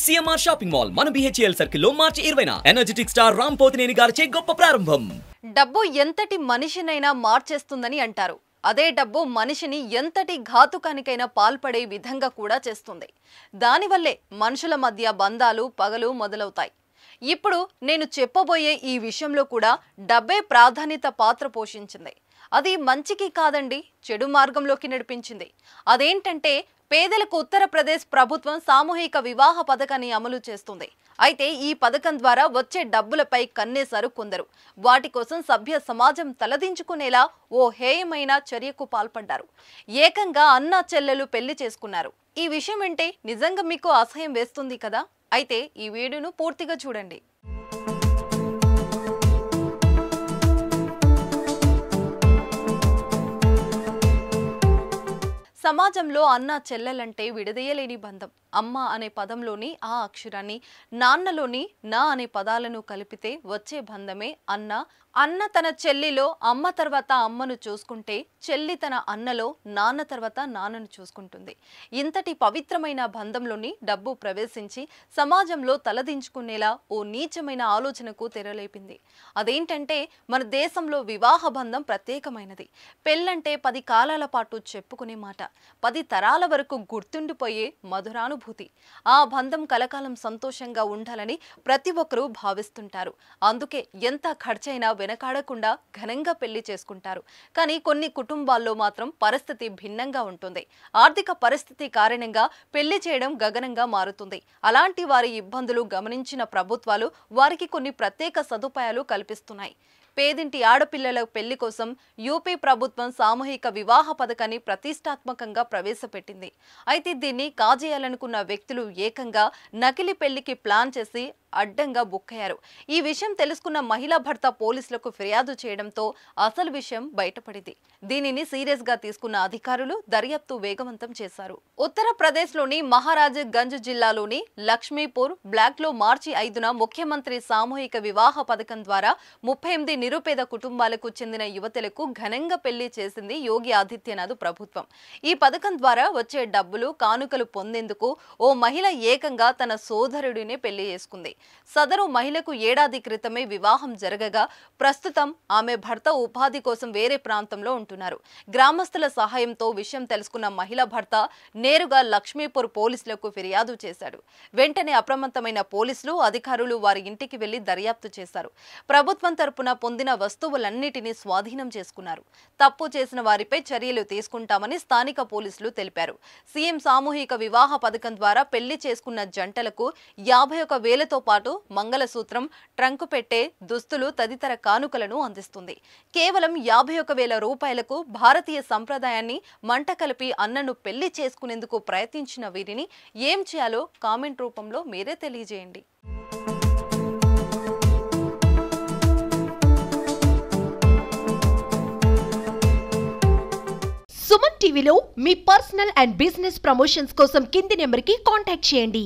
CMR shopping mall మన BHEL circle లో మార్చి 20న energetic star Ram Pothineni గారిచే గొప్ప ప్రారంభం. డబ్బు ఎంతటి మనిషినైనా మార్చేస్తుందని అంటారు. అదే డబ్బు మనిషిని ఎంతటి ఘాతుకానికైనా పాల్పడే విధంగా కూడా చేస్తుంది. దానివల్లే మనుషుల మధ్య బంధాలు పగలు మొదలవుతాయి. ఇప్పుడు నేను చెప్పబోయే ఈ విషయంలో కూడా డబ్బే ప్రాధాన్యత పాత్ర పోషించింది. అది మంచికి కాదండి, చెడు మార్గంలోకి నడిపించింది. అదేంటంటే పేదలకు ఉత్తరప్రదేశ్ ప్రభుత్వం సామూహిక వివాహ పథకాన్ని అమలు చేస్తుంది. అయితే ఈ పథకం ద్వారా వచ్చే డబ్బులపై కన్నేశారు కొందరు. వాటి కోసం సభ్య సమాజం తలదించుకునేలా ఓ హేయమైన చర్యకు పాల్పడ్డారు. ఏకంగా అన్నా చెల్లెలు పెళ్లి చేసుకున్నారు. ఈ విషయం అంటే నిజంగా మీకు అసహ్యం వేస్తుంది కదా. అయితే ఈ వీడియోను పూర్తిగా చూడండి. సమాజంలో అన్న చెల్లెలంటే విడదీయలేని బంధం. అమ్మ అనే పదంలోని ఆ అక్షరాన్ని, నాన్నలోని నా అనే పదాలను కలిపితే వచ్చే బంధమే అన్న. అన్న తన చెల్లిలో అమ్మ తర్వాత అమ్మను చూసుకుంటే, చెల్లి తన అన్నలో నాన్న తర్వాత నాన్నను చూసుకుంటుంది. ఇంతటి పవిత్రమైన బంధంలోని డబ్బు ప్రవేశించి సమాజంలో తలదించుకునేలా ఓ నీచమైన ఆలోచనకు తెరలేపింది. అదేంటంటే మన దేశంలో వివాహ బంధం ప్రత్యేకమైనది. పెళ్ళంటే 10 కాలాల పాటు చెప్పుకునే మాట, 10 తరాల వరకు గుర్తుండిపోయే మధురానుభూతి. ఆ బంధం కలకాలం సంతోషంగా ఉండాలని ప్రతి ఒక్కరూ భావిస్తుంటారు. అందుకే ఎంత ఖర్చైనా వెనకాడకుండా ఘనంగా పెళ్లి చేసుకుంటారు. కానీ కొన్ని కుటుంబాల్లో మాత్రం పరిస్థితి భిన్నంగా ఉంటుంది. ఆర్థిక పరిస్థితి కారణంగా పెళ్లి చేయడం గగనంగా మారుతుంది. అలాంటి వారి ఇబ్బందులు గమనించిన ప్రభుత్వాలు వారికి కొన్ని ప్రత్యేక సదుపాయాలు కల్పిస్తున్నాయి. పేదింటి ఆడపిల్లల పెళ్లి కోసం యూపీ ప్రభుత్వం సామూహిక వివాహ పథకాన్ని ప్రతిష్టాత్మకంగా ప్రవేశపెట్టింది. అయితే దీన్ని కాజేయాలనుకున్న వ్యక్తులు ఏకంగా నకిలీ పెళ్లికి ప్లాన్ చేసి అడ్డంగా బుక్కయ్యారు. ఈ విషయం తెలుసుకున్న మహిళా భర్త పోలీసులకు ఫిర్యాదు చేయడంతో అసలు విషయం బయటపడింది. దీనిని సీరియస్ గా తీసుకున్న అధికారులు దర్యాప్తు వేగవంతం చేశారు. ఉత్తరప్రదేశ్లోని మహారాజ్ గంజ్ జిల్లాలోని లక్ష్మీపూర్ బ్లాక్ లో మార్చి 5న ముఖ్యమంత్రి సామూహిక వివాహ పథకం ద్వారా 38 నిరుపేద కుటుంబాలకు చెందిన యువతులకు ఘనంగా పెళ్లి చేసింది యోగి ఆదిత్యనాథ్ ప్రభుత్వం. ఈ పథకం ద్వారా వచ్చే డబ్బులు కానుకలు పొందేందుకు ఓ మహిళ ఏకంగా తన సోదరుడినే పెళ్లి చేసుకుంది. సదరు మహిళకు ఏడాది క్రితమే వివాహం జరగగా ప్రస్తుతం ఆమె భర్త ఉపాధి కోసం వేరే ప్రాంతంలో ఉంటున్నారు. గ్రామస్తుల సహాయంతో విషయం తెలుసుకున్న మహిళా భర్త నేరుగా లక్ష్మీపూర్ పోలీసులకు ఫిర్యాదు చేశాడు. వెంటనే అప్రమత్తమైన పోలీసులు అధికారులు వారి ఇంటికి వెళ్లి దర్యాప్తు చేశారు. ప్రభుత్వం తరపున పొందిన వస్తువులన్నిటినీ స్వాధీనం చేసుకున్నారు. తప్పు చేసిన వారిపై చర్యలు తీసుకుంటామని స్థానిక పోలీసులు తెలిపారు. సీఎం సామూహిక వివాహ పథకం ద్వారా పెళ్లి చేసుకున్న జంటలకు 51,000తో పాటు మంగళసూత్రం, ట్రంకు పెట్టే, దుస్తులు తదితర కానుకలను అందిస్తుంది. కేవలం 51,000 రూపాయలకు భారతీయ సంప్రదాయాన్ని మంట కలిపి అన్నను పెళ్లి చేసుకునేందుకు ప్రయత్నించిన వీరిని ఏం చేయాలో కామెంట్ రూపంలో మీరే తెలియజేయండి. సుమన్ టీవీలో మీ పర్సనల్ అండ్ బిజినెస్ ప్రమోషన్స్ కోసం కింది నెంబర్కి కాంటాక్ట్ చేయండి.